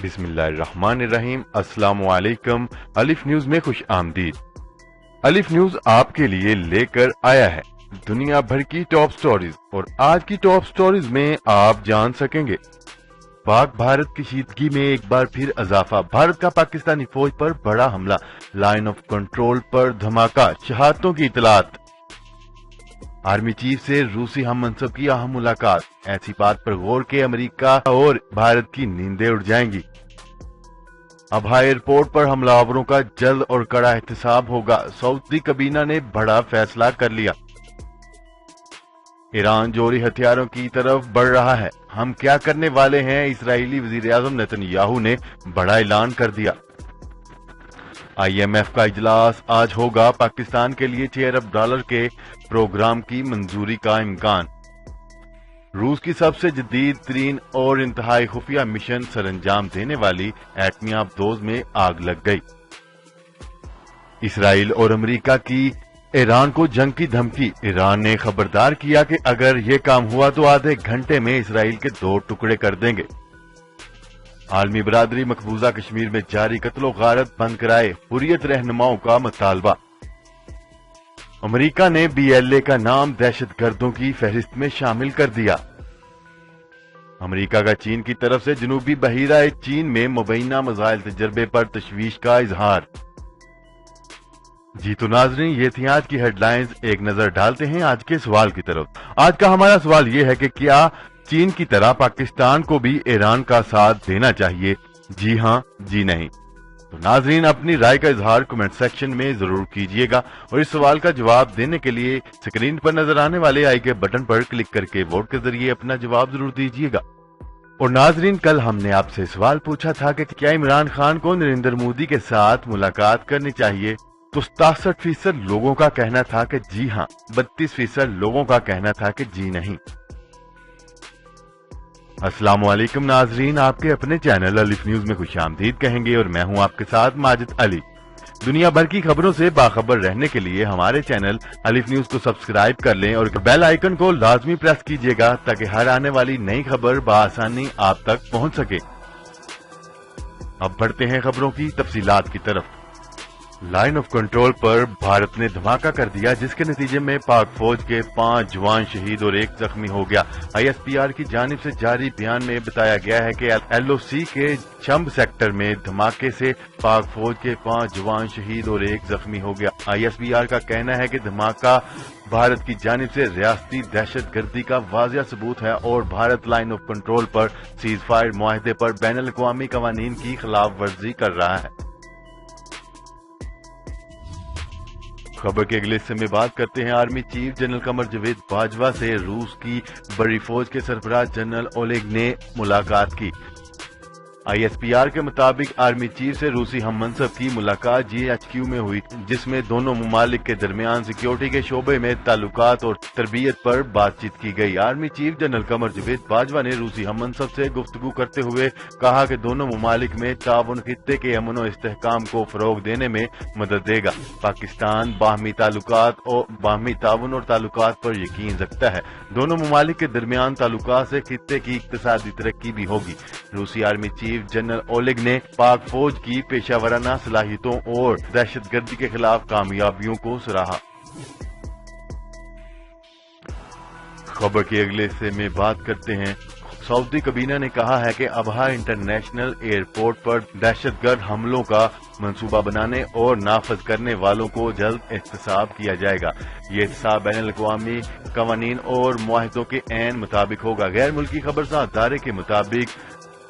बिस्मिल्लाहिर्रहमानिर्रहीम। अस्सलाम वालेकुम। अलिफ न्यूज में खुश आमदीद। अलिफ न्यूज आपके लिए लेकर आया है दुनिया भर की टॉप स्टोरीज, और आज की टॉप स्टोरीज में आप जान सकेंगे पाक भारत कशीदगी में एक बार फिर इजाफा, भारत का पाकिस्तानी फौज पर बड़ा हमला, लाइन ऑफ कंट्रोल पर धमाका, शहादतों की इतलात, आर्मी चीफ से रूसी हम मनसब की अहम मुलाकात, ऐसी बात पर गौर के अमेरिका और भारत की नींदें उड़ जाएंगी। अबहा एयरपोर्ट पर हमलावरों का जल्द और कड़ा एहतसाब होगा, सऊदी काबीना ने बड़ा फैसला कर लिया। ईरान जोहरी हथियारों की तरफ बढ़ रहा है, हम क्या करने वाले हैं, इस्राएली वजीर आजम नेतन्याहू ने बड़ा ऐलान कर दिया। IMF का इजलास आज होगा, पाकिस्तान के लिए $6 अरब के प्रोग्राम की मंजूरी का इम्कान। रूस की सबसे जदीद तरीन और इंतहाई खुफिया मिशन सरंजाम देने वाली एटमी आबदोज में आग लग गई। इसराइल और अमेरिका की ईरान को जंग की धमकी, ईरान ने खबरदार किया कि अगर ये काम हुआ तो आधे घंटे में इसराइल के 2 टुकड़े कर देंगे। आलमी बरादरी मकबूजा कश्मीर में जारी कत्लो गारत बंद कराए, हुर्रियत रहनुमाओं का मुतालबा। अमेरिका ने BLA का नाम दहशतगर्दों की फहरिस्त में शामिल कर दिया। अमेरिका का चीन की तरफ से जनूबी बहीरा चीन में मुबैना मिसाइल तजर्बे पर तशवीश का इजहार। जी तो नाजरीन, ये थी आज की हेडलाइंस। एक नजर डालते हैं आज के सवाल की तरफ। आज का हमारा सवाल ये है कि क्या चीन की तरह पाकिस्तान को भी ईरान का साथ देना चाहिए? जी हां, जी नहीं। तो नाजरीन, अपनी राय का इजहार कमेंट सेक्शन में जरूर कीजिएगा, और इस सवाल का जवाब देने के लिए स्क्रीन पर नजर आने वाले आई के बटन पर क्लिक करके वोट के जरिए अपना जवाब जरूर दीजिएगा। और नाजरीन, कल हमने आपसे सवाल पूछा था कि क्या इमरान खान को नरेंद्र मोदी के साथ मुलाकात करनी चाहिए, तो 67% लोगों का कहना था कि जी हां, 32% लोगों का कहना था कि जी नहीं। अस्सलाम वालेकुम नाजरीन, आपके अपने चैनल अलिफ न्यूज में खुशामदीद कहेंगे, और मैं हूं आपके साथ माजिद अली। दुनिया भर की खबरों से बाखबर रहने के लिए हमारे चैनल अलिफ न्यूज को सब्सक्राइब कर लें और बेल आइकन को लाजमी प्रेस कीजिएगा, ताकि हर आने वाली नई खबर बआसानी आप तक पहुंच सके। अब बढ़ते हैं खबरों की तफसीलात की तरफ। लाइन ऑफ कंट्रोल पर भारत ने धमाका कर दिया, जिसके नतीजे में पाक फौज के 5 जवान शहीद और 1 जख्मी हो गया। ISPR की जानिब से जारी बयान में बताया गया है कि LOC के शम्ब सेक्टर में धमाके से पाक फौज के 5 जवान शहीद और 1 जख्मी हो गया। ISPR का कहना है कि धमाका भारत की जानिब से रियासती दहशतगर्दी का वाज़िया सबूत है, और भारत लाइन ऑफ कंट्रोल पर सीज फायर मुआहदे पर बैनुल अक़वामी कवानीन की खिलाफ वर्जी कर रहा है। खबर के अगले हिस्से में बात करते हैं army chief general Qamar Javed Bajwa से। रूस की बड़ी फौज के सरबराह जनरल ओलेग ने मुलाकात की। ISPR के मुताबिक आर्मी चीफ से रूसी हम मनसब की मुलाकात GHQ में हुई, जिसमें दोनों मुमालिक के दरमियान सिक्योरिटी के शोबे में ताल्लुकात और तरबियत पर बातचीत की गई। Army chief general Qamar Javed Bajwa ने रूसी हम मनसब से गुफ्तगू करते हुए कहा कि दोनों मुमालिक में ताउन खित्ते के अमन और इस्तेहकाम को फरोग देने में मदद देगा। पाकिस्तान बाहमी ताउन और ताल्लुकात पर यकीन रखता है। दोनों मुमालिक के दरमियान ताल्लुकात से खित्ते की इक्तिसादी तरक्की भी होगी। रूसी आर्मी चीफ जनरल ओलेग ने पाक फौज की पेशावराना सलाहियतों और दहशतगर्दी के खिलाफ कामयाबियों को सराहा। खबर के अगले हिस्से में बात करते हैं। सऊदी काबीना ने कहा है कि अबहा इंटरनेशनल एयरपोर्ट पर दहशतगर्द हमलों का मंसूबा बनाने और नाफज करने वालों को जल्द एहतसाब किया जाएगा। ये एहतसाब बैनुल अक़वामी कवानीन और मुआहदों के ऐन मुताबिक होगा। गैर मुल्की खबरसां अदारे के मुताबिक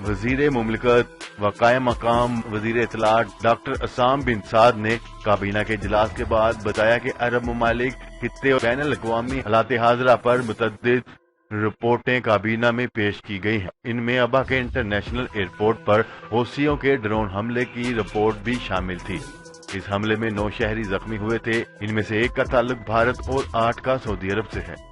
वजीर मुमलिकत व कायम मकाम वजीर इत्तलात डॉक्टर असाम बिन साद ने काबीना के इजलास के बाद बताया कि अरब ममालिक खित्ते और बैनुल अक़वामी हालात हाज़िरा पर मुतअद्दिद रिपोर्टें काबीना में पेश की गई हैं। इनमें अबहा के इंटरनेशनल एयरपोर्ट पर हौसियों के ड्रोन हमले की रिपोर्ट भी शामिल थी। इस हमले में 9 शहरी जख्मी हुए थे, इनमें से 1 का ताल्लुक भारत और 8 का सऊदी अरब से है।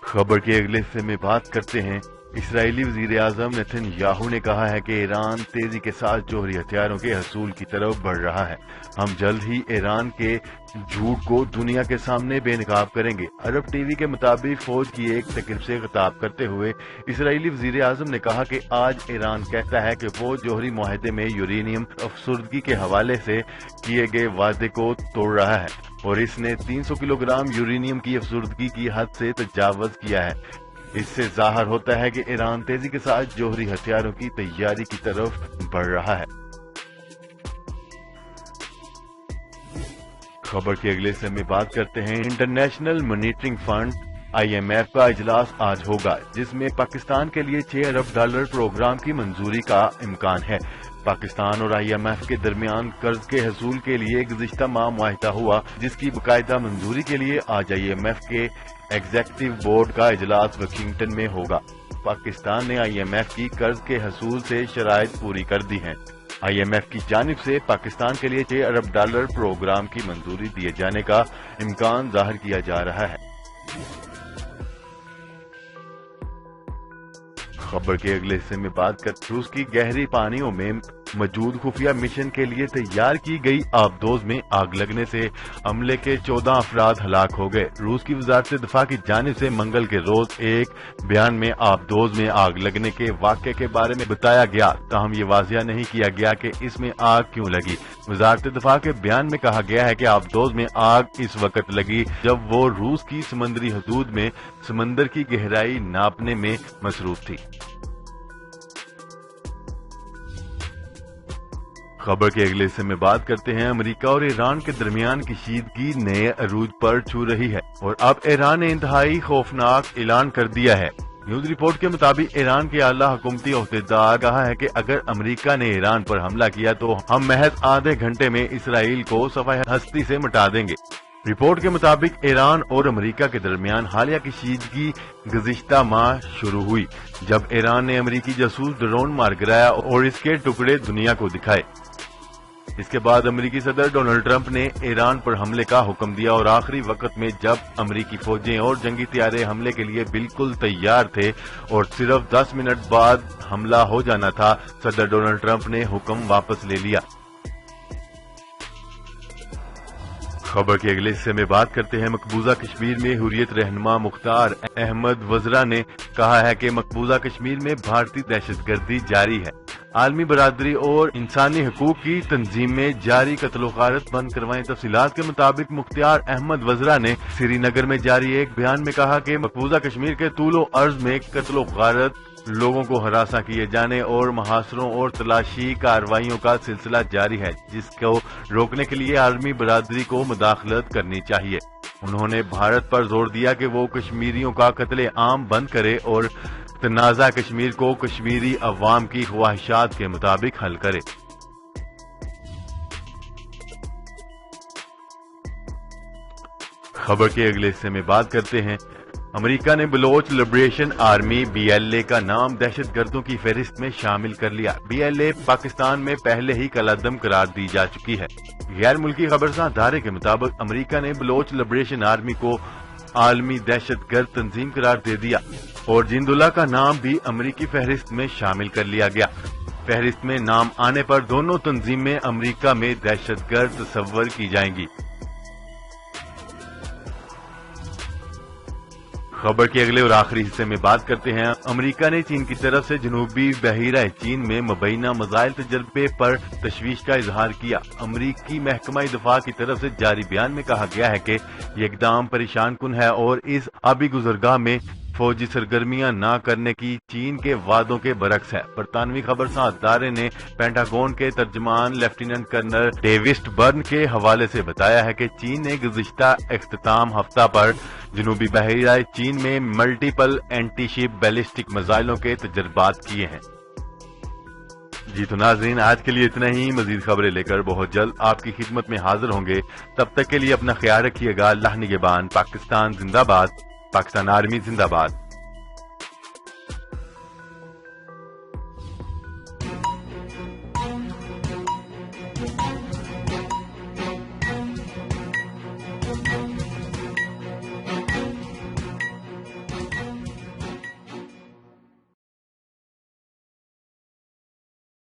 खबर के अगले हिस्से में बात करते हैं। اسرائیلی وزیراعظم نیتن یاہو نے کہا ہے کہ ایران تیزی کے ساتھ جوہری ہتھیاروں کے حصول کی طرف بڑھ رہا ہے۔ ہم جلد ہی ایران کے جھوٹ کو دنیا کے سامنے بے نقاب کریں گے۔ عرب ٹی وی کے مطابق فوج کی ایک تقریب سے خطاب کرتے ہوئے اسرائیلی وزیراعظم نے کہا کہ آج ایران کہتا ہے کہ وہ جوہری معاہدے میں یورینیم افسردگی کے حوالے سے کیے گئے وعدے کو توڑ رہا ہے اور اس نے 300 کلو گرام یورینیم کی افسردگی کی حد سے تجاوز کیا ہے۔ اس سے ظاہر ہوتا ہے کہ ایران تیزی کے ساتھ جوہری ہتھیاروں کی تیاری کی طرف بڑھ رہا ہے۔ خبر کے اگلے حصے میں بات کرتے ہیں۔ انٹرنیشنل مانیٹرنگ فنڈ IMF کا اجلاس آج ہوگا جس میں پاکستان کے لیے $6 ارب پروگرام کی منظوری کا امکان ہے۔ پاکستان اور IMF کے درمیان قرض کے حصول کے لیے گزشتہ ماہ معاہدہ ہوا جس کی باقاعدہ منظوری کے لیے آج IMF کے ایگزیکٹو بورڈ کا اجلاس واشنگٹن میں ہوگا۔ پاکستان نے IMF کی قرض کے حصول سے شرائط پوری کر دی ہیں۔ IMF کی جانب سے پاکستان کے لیے $6 ارب پروگرام کی منظوری دیے جانے کا امکان ظاہر کیا جا رہا ہے۔ خبر کے اگلے حصے میں بات کرتے روس کی گہری پانیوں میں موجود خفیہ مشن کے لیے تیار کی گئی آبدوز میں آگ لگنے سے عملے کے 14 افراد ہلاک ہو گئے۔ روس کی وزارت دفاع کی جانب سے منگل کے روز ایک بیان میں آبدوز میں آگ لگنے کے واقعے کے بارے میں بتایا گیا، تاہم یہ واضح نہیں کیا گیا کہ اس میں آگ کیوں لگی۔ وزارت دفاع کے بیان میں کہا گیا ہے کہ آبدوز میں آگ اس وقت لگی جب وہ روس کی سمندری حدود میں سمندر کی گہرائی ناپنے میں مصروف تھی۔ خبر کے اگلے حصے میں بات کرتے ہیں۔ امریکہ اور ایران کے درمیان کشیدگی نئے عروج پر چھو رہی ہے اور اب ایران نے انتہائی خوفناک اعلان کر دیا ہے۔ نیوز رپورٹ کے مطابق ایران کے اعلیٰ حکومتی عہدیدار کہا ہے کہ اگر امریکہ نے ایران پر حملہ کیا تو ہم محض آدھے گھنٹے میں اسرائیل کو صفحہ ہستی سے مٹا دیں گے۔ رپورٹ کے مطابق ایران اور امریکہ کے درمیان حالیہ کشیدگی گزشتہ ماہ شروع ہوئی جب ایران نے امریکی جاسوس ڈرون مار گرایا اور اس کے ٹکڑے دنیا کو دکھائے۔ اس کے بعد امریکی صدر ڈونلڈ ٹرمپ نے ایران پر حملے کا حکم دیا اور آخری وقت میں جب امریکی فوجیں اور جنگی طیارے حملے کے لیے بالکل تیار تھے اور صرف 10 منٹ بعد حملہ ہو جانا تھا، صدر ڈونلڈ ٹرمپ نے حکم واپس لے لیا۔ خبر کے اگلے حصے میں بات کرتے ہیں۔ مقبوضہ کشمیر میں حریت رہنما مختار احمد وزرا نے کہا ہے کہ مقبوضہ کشمیر میں بھارتی دہشت گردی جاری ہے۔ عالمی برادری اور انسانی حقوق کی تنظیمیں جاری قتل و غارت بند کروائیں۔ تفصیلات کے مطابق مختار احمد وزرا نے سری نگر میں جاری ایک بیان میں کہا کہ مقبوضہ کشمیر کے طول و عرض میں قتل و غارت، لوگوں کو ہراساں کیے جانے اور محاصروں اور تلاشی کارروائیوں کا سلسلہ جاری ہے جس کو روکنے کے لیے عالمی برادری کو مداخلت کرنی چاہیے۔ انہوں نے بھارت پر زور دیا کہ وہ کشمیریوں کا قتل عام بند کرے اور تنازع کشمیر کو کشمیری عوام کی خواہشات کے مطابق حل کرے۔ خبر کے اگلے حصے میں بات کرتے ہیں۔ امریکہ نے بلوچ لبریشن آرمی BLA کا نام دہشت گردوں کی فہرست میں شامل کر لیا۔ BLA پاکستان میں پہلے ہی کالعدم قرار دی جا چکی ہے۔ غیر ملکی خبرساں ادارے کے مطابق امریکہ نے بلوچ لبریشن آرمی کو عالمی دہشت گرد تنظیم قرار دے دیا اور جندولہ کا نام بھی امریکی فہرست میں شامل کر لیا گیا۔ فہرست میں نام آنے پر دونوں تنظیمیں امریکہ میں دہشت گرد تصور کی جائیں گی۔ خبر کے اگلے اور آخری حصے میں بات کرتے ہیں۔ امریکہ نے چین کی طرف سے جنوبی بحیرہ چین میں مبینہ میزائل تجربے پر تشویش کا اظہار کیا۔ امریکی محکمہ دفاع کی طرف سے جاری بیان میں کہا گیا ہے کہ یہ اقدام پریشان کن ہے اور اس آبی گزرگاہ میں فوجی سرگرمیاں نہ کرنے کی چین کے وعدوں کے برعکس ہے۔ برطانوی خبرساں ادارے نے پینٹاگون کے ترجمان لیفٹیننٹ کرنل ڈیوڈ برن کے حوالے سے بتایا ہے کہ چین نے گزشتہ اختتام ہفتہ پر جنوبی بحیرہ چین میں ملٹیپل اینٹی شپ بیلسٹک میزائلوں کے تجربات کیے ہیں۔ جی تو ناظرین، آج کے لیے اتنا ہی۔ مزید خبریں لے کر بہت جلد آپ کی خدمت میں حاضر ہوں گے۔ تب تک کے لیے اپنا خیال رکھیے گا۔ اللہ نگہبان۔ پاکستان زندہ باد۔ پاکستان آرمی زندہ باد۔